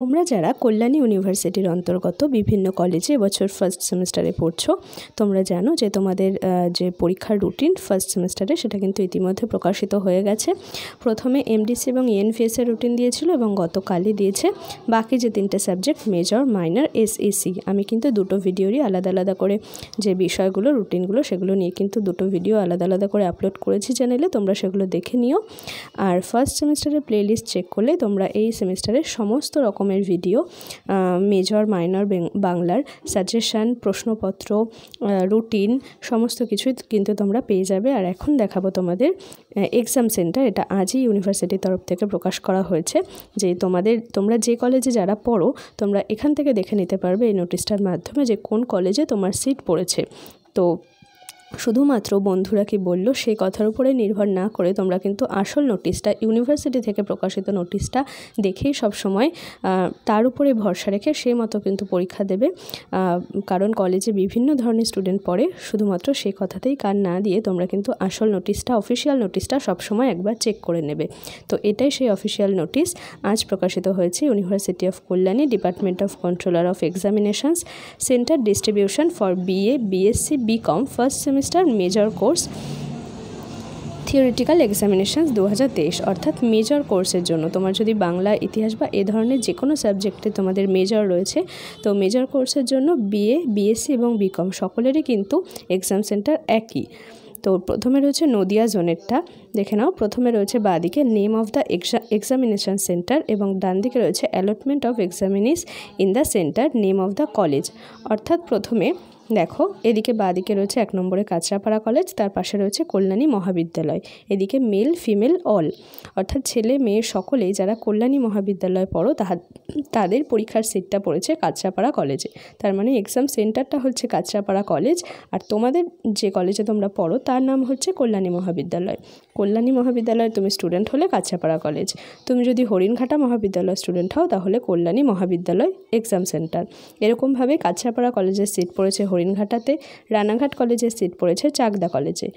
তোমরা যারা কল্যাণী ইউনিভার্সিটির অন্তর্গত বিভিন্ন কলেজে এবছর ফার্স্ট সেমিস্টারে পড়ছো, তোমরা জানো যে তোমাদের যে পরীক্ষার রুটিন ফার্স্ট সেমিস্টারে সেটা কিন্তু ইতিমধ্যে প্রকাশিত হয়ে গেছে। প্রথমে এমডিসি এবং ইএনভিএসের রুটিন দিয়েছিল এবং গতকালই দিয়েছে বাকি যে তিনটে সাবজেক্ট মেজর, মাইনর, এসইসি। আমি কিন্তু দুটো ভিডিওরই আলাদা আলাদা করে যে বিষয়গুলো রুটিনগুলো সেগুলো নিয়ে কিন্তু দুটো ভিডিও আলাদা আলাদা করে আপলোড করেছি চ্যানেলে, তোমরা সেগুলো দেখে নিও। আর ফার্স্ট সেমিস্টারের প্লেলিস্ট চেক করলে তোমরা এই সেমিস্টারের সমস্ত রকমের ভিডিও মেজর, মাইনর, বাংলার সাজেশন, প্রশ্নপত্র, রুটিন সমস্ত কিছুই কিন্তু তোমরা পেয়ে যাবে। আর এখন দেখাবো তোমাদের এক্সাম সেন্টার। এটা আজই ইউনিভার্সিটির তরফ থেকে প্রকাশ করা হয়েছে যে তোমরা যে কলেজে যারা পড়ো তোমরা এখান থেকে দেখে নিতে পারবে এই নোটিশটার মাধ্যমে যে কোন কলেজে তোমার সিট পড়েছে। তো শুধুমাত্র বন্ধুরা কি বললো সেই কথার উপরে নির্ভর না করে তোমরা কিন্তু আসল নোটিশটা, ইউনিভার্সিটি থেকে প্রকাশিত নোটিশটা দেখেই সবসময় তার উপরে ভরসা রেখে সেই মতো কিন্তু পরীক্ষা দেবে। কারণ কলেজে বিভিন্ন ধরনের স্টুডেন্ট পড়ে, শুধুমাত্র সেই কথাতেই কান না দিয়ে তোমরা কিন্তু আসল নোটিশটা, অফিসিয়াল নোটিশটা সবসময় একবার চেক করে নেবে। তো এটাই সেই অফিসিয়াল নোটিশ। আজ প্রকাশিত হয়েছে university of Kalyani, department of controller of examinations, centre distribution for BA, BSc, BCom first semester major course theoretical examinations 2023। অর্থাৎ মেজর কোর্সের জন্য তোমার যদি বাংলা, ইতিহাস বা এ ধরনের যে কোনো সাবজেক্টে তোমাদের মেজর রয়েছে, তো মেজর কোর্সের জন্য বিএ, বিএসসি এবং বিকম সকলেরই কিন্তু এক্সাম সেন্টার একই। তো প্রথমে রয়েছে নদিয়া জোনেরটা, দেখে নাও। প্রথমে রয়েছে বাঁদিকে name of the examination centre এবং ডান দিকে রয়েছে allotment of examinees in the centre, name of the college. অর্থাৎ প্রথমে দেখো এদিকে বাঁদিকে রয়েছে 1 নম্বরে কাঁচরাপাড়া কলেজ, তার পাশে রয়েছে কল্যাণী মহাবিদ্যালয়। এদিকে মেল, ফিমেল, অল, অর্থাৎ ছেলে মেয়ে সকলেই যারা কল্যাণী মহাবিদ্যালয়ে পড়ো তাদের পরীক্ষার সিটটা পড়েছে কাঁচরাপাড়া কলেজে। তার মানে এক্সাম সেন্টারটা হচ্ছে কাঁচরাপাড়া কলেজ, আর তোমাদের যে কলেজে তোমরা পড়ো তার নাম হচ্ছে কল্যাণী মহাবিদ্যালয়। কল্যাণী মহাবিদ্যালয়ে তুমি স্টুডেন্ট হলে কাঁচরাপাড়া কলেজ, তুমি যদি হরিণঘাটা মহাবিদ্যালয় স্টুডেন্ট হও তাহলে কল্যাণী মহাবিদ্যালয় এক্সাম সেন্টার। এরকমভাবে কাঁচরাপাড়া কলেজের সিট পড়েছে হরিণঘাটাতে, রানাঘাট কলেজের সিট পড়েছে চাকদা কলেজে,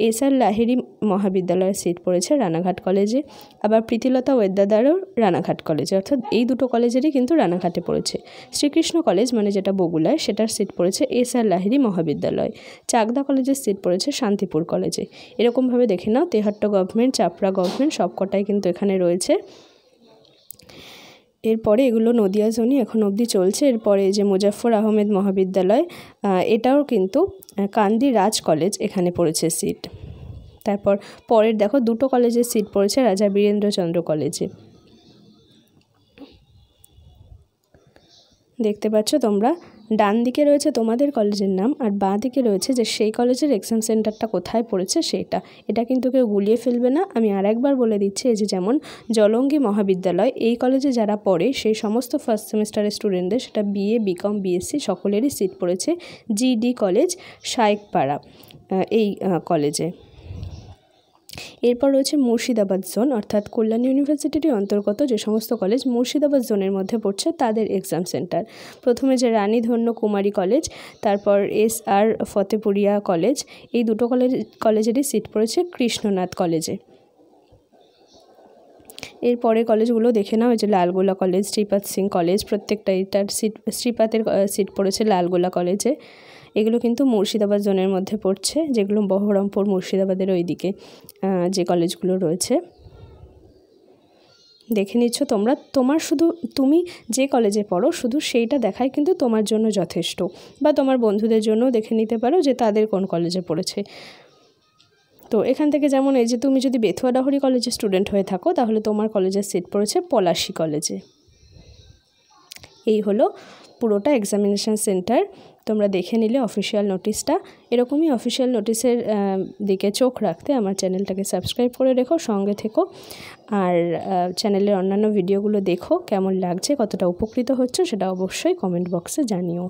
এসআর লাহিড়ী মহাবিদ্যালয়ের সিট পড়েছে রানাঘাট কলেজে, আবার প্রীতিলতা ওয়েদাদারও রানাঘাট কলেজে। অর্থাৎ এই দুটো কলেজেরই কিন্তু রানাঘাটে পড়েছে। শ্রীকৃষ্ণ কলেজ মানে যেটা বগুলায়, সেটার সিট পড়েছে এসআর লাহিড়ী মহাবিদ্যালয়। চাকদা কলেজের সিট পড়েছে শান্তিপুর কলেজে। এরকমভাবে দেখে নাও তেহট্ট গভর্নমেন্ট, চাপড়া গভর্নমেন্ট সবকটাই কিন্তু এখানে রয়েছে। এরপরে এগুলো নদিয়া জোনই এখন অবধি চলছে। এরপরে যে মুজাফফর আহমেদ মহাবিদ্যালয়, এটাও কিন্তু কান্দি রাজ কলেজ, এখানে পড়েছে সিট। তারপর পরের দেখো দুটো কলেজের সিট পড়েছে রাজা বীরেন্দ্রচন্দ্র কলেজে। দেখতে পাচ্ছ তোমরা, ডান দিকে রয়েছে তোমাদের কলেজের নাম আর বাঁ দিকে রয়েছে যে সেই কলেজের এক্সাম সেন্টারটা কোথায় পড়েছে সেটা। এটা কিন্তু কেউ গুলিয়ে ফেলবে না। আমি আরেকবার বলে দিচ্ছি, এই যে যেমন জলঙ্গি মহাবিদ্যালয়, এই কলেজে যারা পড়ে সেই সমস্ত ফার্স্ট সেমিস্টারের স্টুডেন্টদের, সেটা বিএ, বিকম, বিএসসি সকলেরই সিট পড়েছে জিডি কলেজ, শাইকপাড়া এই কলেজে। এরপর রয়েছে মুর্শিদাবাদ জোন, অর্থাৎ কল্যাণী ইউনিভার্সিটির অন্তর্গত যে সমস্ত কলেজ মুর্শিদাবাদ জোনের মধ্যে পড়ছে তাদের এক্সাম সেন্টার। প্রথমে যে রানী ধন্য কুমারী কলেজ, তারপর এসআর ফতেপুরিয়া কলেজ, এই দুটো কলেজেরই সিট পড়েছে কৃষ্ণনাথ কলেজে। এরপরে কলেজগুলো দেখে নাও, এই যে লালগোলা কলেজ, শ্রীপাদ সিং কলেজ, প্রত্যেকটাই তার শ্রীপাদের সিট পড়েছে লালগোলা কলেজে। এগুলো কিন্তু মুর্শিদাবাদ জোনের মধ্যে পড়ছে, যেগুলো বহরমপুর মুর্শিদাবাদের ওইদিকে যে কলেজগুলো রয়েছে। দেখে নিচ্ছ তোমরা, তুমি যে কলেজে পড়ো শুধু সেইটা দেখাই কিন্তু তোমার জন্য যথেষ্ট। বা তোমার বন্ধুদের জন্য দেখে নিতে পারো যে তাদের কোন কলেজে পড়েছে। তো এখান থেকে যেমন এই যে তুমি যদি বেথুয়াডাহরি কলেজের স্টুডেন্ট হয়ে থাকো তাহলে তোমার কলেজের সিট পড়েছে পলাশী কলেজে। এই হলো পুরোটা এক্সামিনেশন সেন্টার। তোমরা দেখে নিলে অফিসিয়াল নোটিশটা। এরকমই অফিসিয়াল নোটিশের দিকে চোখ রাখতে আমার চ্যানেলটাকে সাবস্ক্রাইব করে রেখো, সঙ্গে থেকো। আর চ্যানেলের অন্যান্য ভিডিওগুলো দেখো, কেমন লাগছে, কতটা উপকৃত হচ্ছে সেটা অবশ্যই কমেন্ট বক্সে জানিও।